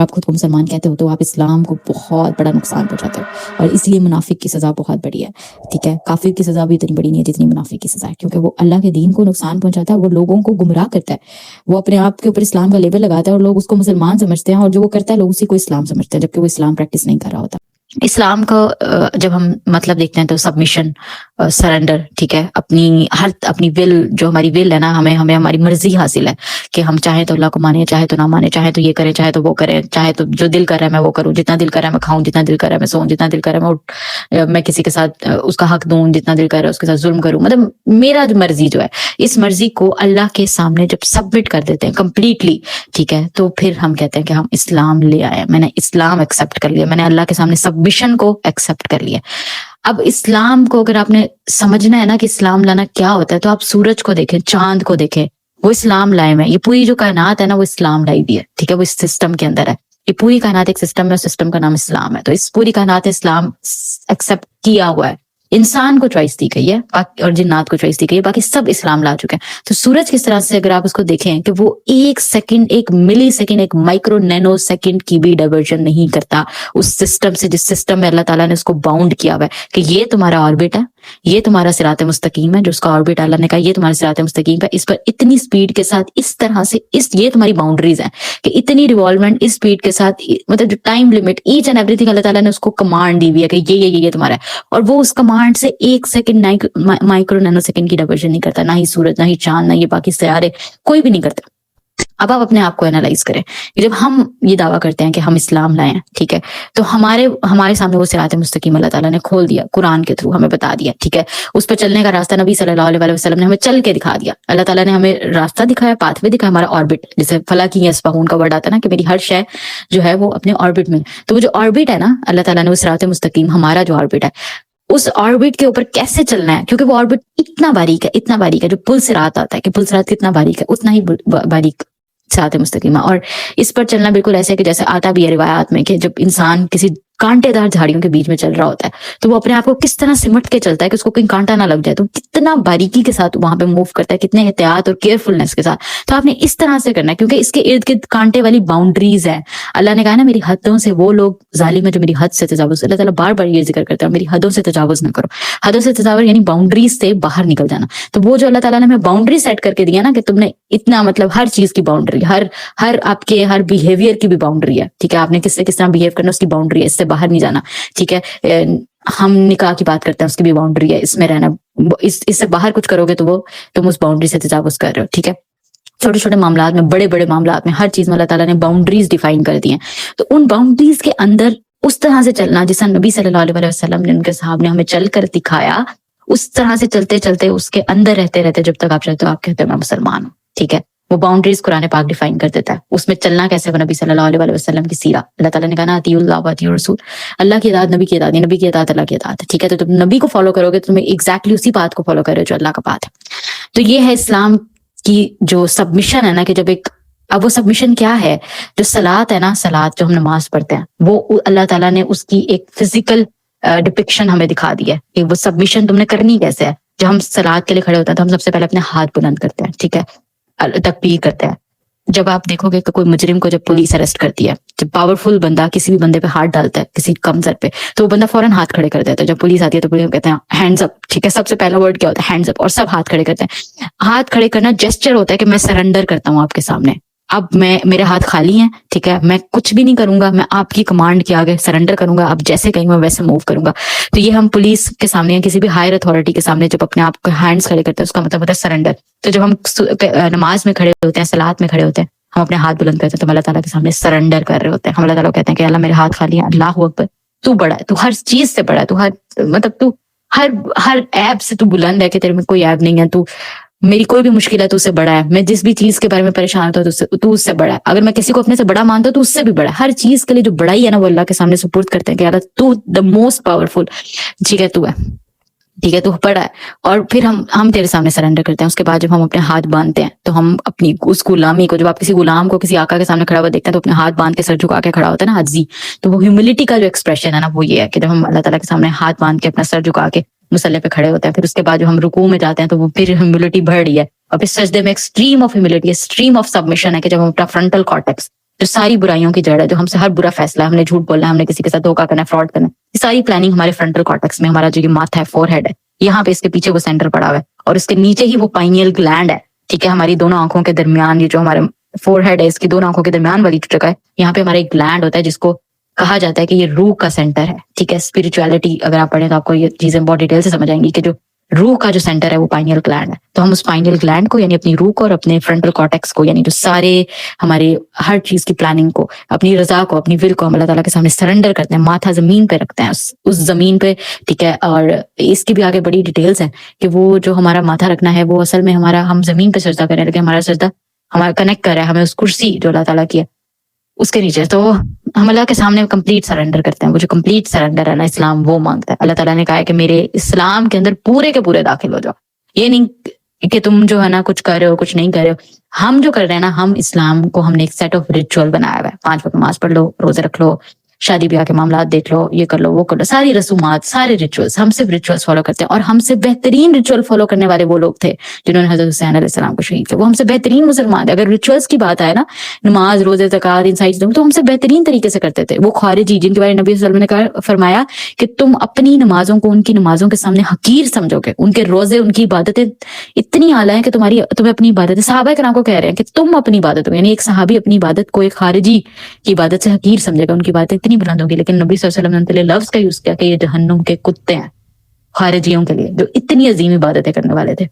آپ خود کو مسلمان کہتے ہو تو آپ اسلام کو بہت بڑا نقصان پہنچاتے ہو، اور اس لیے منافق کی سزا بہت بڑی ہے، ٹھیک ہے؟ کافر کی سزا بھی اتنی بڑی نہیں ہے جتنی منافق کی سزا ہے، کیونکہ وہ اللہ کے دین کو نقصان پہنچاتا ہے، وہ لوگوں کو گمراہ کرتا ہے، وہ اپنے آپ کے اوپر اسلام کا لیبل لگاتا ہے اور لوگ اس کو مسلمان سمجھتے ہیں، اور جو وہ کرتا ہے لوگ اسی کو اسلام سمجھتے ہیں، جبکہ وہ اسلام پریکٹس نہیں کر رہا ہوتا۔ اسلام کا جب ہم مطلب دیکھتے ہیں تو سبمیشن، سرنڈر، ٹھیک ہے، اپنی ول، جو ہماری ول ہے نا، ہمیں ہماری مرضی حاصل ہے کہ ہم چاہیں تو اللہ کو مانیں، چاہے تو نہ مانیں، چاہے تو یہ کریں، چاہے تو وہ کریں، چاہے تو جو دل کر رہا ہے میں وہ کروں، جتنا دل کر رہا ہے میں کھاؤں، جتنا دل کر رہا ہے میں سوؤں، جتنا دل کر رہا ہے میں کسی کے ساتھ اس کا حق دوں، جتنا دل کر رہا ہے اس کے ساتھ ظلم کروں، مطلب میرا جو مرضی جو ہے، اس مرضی کو اللہ کے سامنے جب سبمٹ کر دیتے ہیں کمپلیٹلی، ٹھیک ہے، تو پھر ہم کہتے ہیں کہ ہم اسلام لے آئے، میں نے اسلام ایکسیپٹ کر لیا، میں نے اللہ کے سامنے سبمیشن کو ایکسیپٹ کر لیا۔ اب اسلام کو اگر آپ نے سمجھنا ہے نا کہ اسلام لانا کیا ہوتا ہے، تو آپ سورج کو دیکھیں، چاند کو دیکھیں، وہ اسلام لائے میں، یہ پوری جو کائنات ہے نا وہ اسلام لائی بھی ہے، ٹھیک ہے، وہ اس سسٹم کے اندر ہے، یہ پوری کائنات ایک سسٹم ہے، سسٹم کا نام اسلام ہے، تو اس پوری کائنات اسلام ایکسیپٹ کیا ہوا ہے، انسان کو چوائس دی گئی ہے اور جنات کو چوائس دی گئی ہے، باقی سب اسلام لا چکے ہیں۔ تو سورج کس طرح سے اگر آپ اس کو دیکھیں کہ وہ ایک سیکنڈ، ایک ملی سیکنڈ، ایک مائکرو نینو سیکنڈ کی بھی ڈائیورژن نہیں کرتا اس سسٹم سے، جس سسٹم میں اللہ تعالیٰ نے اس کو باؤنڈ کیا ہوا ہے کہ یہ تمہارا آربٹ ہے، یہ تمہارا صراط مستقیم ہے، جو اس کا آربٹ اللہ نے کہا یہ تمہارا صراط مستقیم ہے، اس پر اتنی سپیڈ کے ساتھ اس طرح سے یہ تمہاری باؤنڈریز ہیں کہ اتنی ریوالومنٹ اس سپیڈ کے ساتھ، مطلب جو time limit, each and every thing اللہ تعالیٰ نے اس کو کمانڈ دی ہوئی ہے کہ یہ تمہارا ہے، اور وہ اس کمانڈ سے ایک سیکنڈ مائکرو نینو سیکنڈ کی ڈائیورژن نہیں کرتا، نہ ہی سورج، نہ ہی چاند، نہ یہ باقی سیارے، کوئی بھی نہیں کرتا۔ اب آپ اپنے آپ کو انالائز کریں، جب ہم یہ دعویٰ کرتے ہیں کہ ہم اسلام لائے ہیں، ٹھیک ہے، تو ہمارے سامنے وہ صراط مستقیم اللہ تعالیٰ نے کھول دیا، قرآن کے تھرو ہمیں بتا دیا، ٹھیک ہے، اس پہ چلنے کا راستہ نبی صلی اللہ علیہ وسلم نے ہمیں چل کے دکھا دیا، اللہ تعالیٰ نے ہمیں راستہ دکھایا، پاتھ وے دکھایا، ہمارا آربٹ، جیسے فلکی یسبحون کا ورڈ آتا ہے نا کہ میری ہر شے جو ہے وہ اپنے آربٹ میں، تو وہ جو آربٹ ہے نا، اللہ تعالیٰ نے وہ صراط مستقیم، ہمارا جو آربٹ ہے، اس آربٹ کے اوپر کیسے چلنا ہے، کیونکہ وہ آربٹ اتنا باریک ہے، اتنا باریک ہے، جو پل صراط آتا ہے کہ پل صراط کتنا باریک ہے، اتنا ہی باریک صراط مستقیمہ، اور اس پر چلنا بالکل ایسے کہ جیسے آتا بھی ہے روایات میں کہ جب انسان کسی کانٹے دار جھاڑیوں کے بیچ میں چل رہا ہوتا ہے تو وہ اپنے آپ کو کس طرح سمٹ کے چلتا ہے کہ اس کو کوئی کانٹا نہ لگ جائے، تو کتنا باریکی کے ساتھ وہاں پہ موو کرتا ہے، کتنے احتیاط اور کیئرفلنس کے ساتھ، تو آپ نے اس طرح سے کرنا ہے کیونکہ اس کے ارد گرد کانٹے والی باؤنڈریز ہیں۔ اللہ نے کہا نا میری حدوں سے وہ لوگ ظالم ہے جو میری حد سے تجاوز، اللہ تعالیٰ بار بار یہ ذکر کرتا ہے میری حدوں سے تجاوز نہ کرو، حدوں سے تجاوز یعنی باؤنڈریز سے باہر نکل جانا، تو وہ جو اللہ تعالیٰ نے ہمیں باؤنڈری سیٹ کر کے دیا نا کہ تم نے اتنا، مطلب ہر چیز کی باؤنڈری، ہر آپ کے ہر بیہیویئر کی بھی باؤنڈری ہے، ٹھیک ہے، آپ نے کس سے کس طرح بیہیو کرنا اس کی باؤنڈری ہے، اس سے باہر نہیں جانا، ٹھیک ہے، ہم نکاح کی بات کرتے ہیں اس کی بھی باؤنڈری ہے، اس میں رہنا، اس سے باہر کچھ کرو گے تو وہ تم اس باؤنڈری سے تجاوز کر رہے ہو، ٹھیک ہے، چھوٹے چھوٹے معاملات میں، بڑے بڑے معاملات میں، ہر چیز میں اللہ تعالیٰ نے باؤنڈریز ڈیفائن کر دی ہیں، تو ان باؤنڈریز کے اندر اس طرح سے چلنا جس طرح نبی صلی اللہ علیہ وسلم نے، ان کے صحابہ نے ہمیں چل کر دکھایا، اس طرح سے چلتے چلتے اس کے اندر رہتے رہتے جب تک آپ چلتے ہو آپ کہتے ہو میں مسلمان ہوں، ٹھیک ہے، وہ باؤنڈریز قرآن پاک ڈیفائن کر دیتا ہے، اس میں چلنا کیسے، وہ نبی صلی اللہ علیہ وسلم کی سیرہ، اللہ تعالیٰ نے کہا نا اطیعوا اللہ واطیعوا الرسول، اللہ کی اطاعت نبی کی اطاعت، نبی کی اطاعت اللہ کی اطاعت، ٹھیک ہے، تو تم نبی کو فالو کرو گے تو تم ایگزیکٹلی اسی بات کو فالو کرو جو اللہ کا بات ہے، تو یہ ہے اسلام کی جو سبمیشن ہے نا، کہ جب اب وہ سبمیشن کیا ہے، جو صلاۃ ہے نا، صلاۃ جو ہم نماز پڑھتے ہیں، وہ اللہ تعالیٰ نے اس کی ایک فزیکل ڈپکشن ہمیں دکھا دی ہے کہ وہ سبمیشن تم نے کرنی کیسے ہے۔ جب ہم صلاۃ کے لیے کھڑے ہوتے ہیں تو ہم سب سے پہلے اپنے ہاتھ بلند کرتے ہیں، ٹھیک ہے، تکبیر کرتے ہیں۔ جب آپ دیکھو گے کہ کوئی مجرم کو جب پولیس اریسٹ کرتی ہے، جب پاورفل بندہ کسی بھی بندے پہ ہاتھ ڈالتا ہے کسی کمزور پہ، تو وہ بندہ فوراً ہاتھ کھڑے کر دیتا ہے، جب پولیس آتی ہے تو پولیس کہتے ہیں ہینڈز اپ، ٹھیک ہے، سب سے پہلا ورڈ کیا ہوتا ہے، ہینڈز اپ، اور سب ہاتھ کھڑے کرتے ہیں۔ ہاتھ کھڑے کرنا جیسچر ہوتا ہے کہ میں سرنڈر کرتا ہوں آپ کے سامنے، اب میرے ہاتھ خالی ہیں، ٹھیک ہے، میں کچھ بھی نہیں کروں گا، میں آپ کی کمانڈ کے آگے سرنڈر کروں گا، آپ جیسے کہیں گے میں ویسے موو کروں گا۔ تو یہ ہم پولیس کے سامنے یا کسی بھی ہائر اتھارٹی کے سامنے جب اپنے آپ کو ہینڈز کھڑے کرتے ہیں اس کا مطلب ہوتا ہے سرنڈر۔ تو جب ہم نماز میں کھڑے ہوتے ہیں، صلاۃ میں کھڑے ہوتے ہیں، ہم اپنے ہاتھ بلند کرتے ہیں تو ہم اللہ تعالیٰ کے سامنے سرنڈر کر رہے ہوتے ہیں، ہم اللہ تعالیٰ کو کہتے ہیں کہ اللہ میرے ہاتھ خالی ہیں، اللہ اکبر، تو بڑا ہے، تو ہر چیز سے بڑا ہے، تو تو ہر ایب سے تو بلند ہے کہ تیرے میں کوئی ایب نہیں ہے، تو میری کوئی بھی مشکل ہے تو اس سے بڑا ہے، میں جس بھی چیز کے بارے میں پریشان ہوتا ہوں تو اس سے بڑا ہے، اگر میں کسی کو اپنے سے بڑا مانتا ہوں تو اس سے بھی بڑا ہے، ہر چیز کے لیے جو بڑائی ہے نا وہ اللہ کے سامنے سپرد کرتے ہیں کہ اللہ تو دا موسٹ پاورفل، ٹھیک ہے، تو ہے، ٹھیک ہے، تو بڑا ہے، اور پھر ہم تیرے سامنے سرنڈر کرتے ہیں۔ اس کے بعد جب ہم اپنے ہاتھ باندھتے ہیں تو ہم اپنی اس غلامی کو، جب آپ کسی غلام کو کسی آقا کے سامنے کھڑا ہوا دیکھتے ہیں تو اپنے ہاتھ باندھ کے سر جھکا کے کھڑا ہوتا ہے نا، عاجزی، تو وہ ہیوملٹی کا جو ایکسپریشن ہے نا وہ یہ ہے کہ جب ہم اللہ تعالیٰ کے سامنے ہاتھ باندھ کے اپنا سر جھکا کے مصلی پہ کھڑے ہوتے ہیں، پھر اس کے بعد جو ہم رکوع میں جاتے ہیں تو وہ پھر ہیوملٹی بڑھ رہی ہے، اور پھر سجدے میں extreme of humility, extreme of submission ہے کہ جب ہم اپنا فرنٹل کارٹیکس جو ساری برائیوں کی جڑ ہے, جو ہم سے ہر برا فیصلہ ہے, ہم نے جھوٹ بولنا ہے, ہم نے کسی کے ساتھ دھوکا کرنا ہے, فراڈ کرنا ہے, یہ ساری پلاننگ ہمارے فرنٹل کارٹیکس میں, ہمارا جو یہ ماتھا ہے, فور ہیڈ ہے, یہاں پہ اس کے پیچھے وہ سینٹر پڑا ہوا ہے, اور اس کے نیچے ہی وہ پائنیل گلینڈ ہے, ٹھیک ہے, ہماری دونوں آنکھوں کے درمیان, یہ جو ہمارے فور ہیڈ ہے اس کی دونوں آنکھوں کے درمیان والی جگہ ہے, یہاں پہ ہمارا ایک گلینڈ ہوتا ہے جس کو کہا جاتا ہے کہ یہ روح کا سینٹر ہے, ٹھیک ہے. اسپرچویلٹی اگر آپ پڑھیں تو آپ کو یہ چیزیں بہت ڈیٹیل سے سمجھ آئیں گی کہ جو روح کا جو سینٹر ہے وہ پائنیل گلینڈ ہے. تو ہم اس پائنیل گلینڈ کو, یعنی اپنی روح کو اور اپنے فرنٹل کارٹیکس کو, یعنی جو سارے ہمارے ہر چیز کی پلاننگ کو, اپنی رضا کو, اپنی ول کو ہم اللہ تعالیٰ کے سامنے سرنڈر کرتے ہیں, ماتھا زمین پہ رکھتے ہیں, اس زمین پہ, ٹھیک ہے. اور اس کی بھی آگے بڑی ڈیٹیلز ہیں کہ وہ جو ہمارا ماتھا رکھنا ہے وہ اصل میں ہمارا, ہم زمین پہ سجدہ کریں لیکن ہمارا سجدہ ہمارا کنیکٹ کر رہا ہے ہمیں اس کرسی جو اللہ تعالیٰ کی ہے اس کے نیچے. تو ہم اللہ کے سامنے کمپلیٹ سرنڈر کرتے ہیں. وہ جو کمپلیٹ سرنڈر ہے نا اسلام, وہ مانگتا ہے. اللہ تعالیٰ نے کہا ہے کہ میرے اسلام کے اندر پورے کے پورے داخل ہو جاؤ. یہ نہیں کہ تم جو ہے نا کچھ کر رہے ہو کچھ نہیں کر رہے ہو. ہم جو کر رہے ہیں نا, ہم اسلام کو ہم نے ایک سیٹ آف ریچول بنایا ہوا ہے. 5 وقت نماز پڑھ لو, روزے رکھ لو, شادی بیاہ کے معاملات دیکھ لو, یہ کر لو وہ کر لو, ساری رسومات, سارے ریچولس, ہم صرف ریچولس فالو کرتے ہیں. اور ہم سے بہترین ریچول فالو کرنے والے وہ لوگ تھے جنہوں نے حضرت حسین علیہ السلام کو شہید کیا. وہ ہم سے بہترین مسلمان تھے. اگر ریچولس کی بات آئے نا, نماز, روزے, زکات, ان ساری چیزوں تو ہم سے بہترین طریقے سے کرتے تھے. وہ خارجی جن کے بارے میں نبی صلی اللہ علیہ وسلم نے فرمایا کہ تم اپنی نمازوں کو ان کی نمازوں کے سامنے حقیر سمجھو گے, ان کے روزے, ان کی عبادتیں اتنی اعلیٰ ہیں کہ تمہیں اپنی عبادت, صحابہ کرام کو کہہ رہے ہیں کہ تم اپنی عبادت ہو, یعنی ایک صحابی اپنی عبادت کو ایک خارجی کی عبادت سے حقیر سمجھے گا, ان کی باتیں اتنی بلند ہوگی. لیکن نبی صلی اللہ علیہ وسلم نے ان کے لیے لفظ کا یوز کیا کہ یہ جہنم کے کتے ہیں, خارجیوں کے لیے جو اتنی عظیم عبادتیں کرنے والے تھے.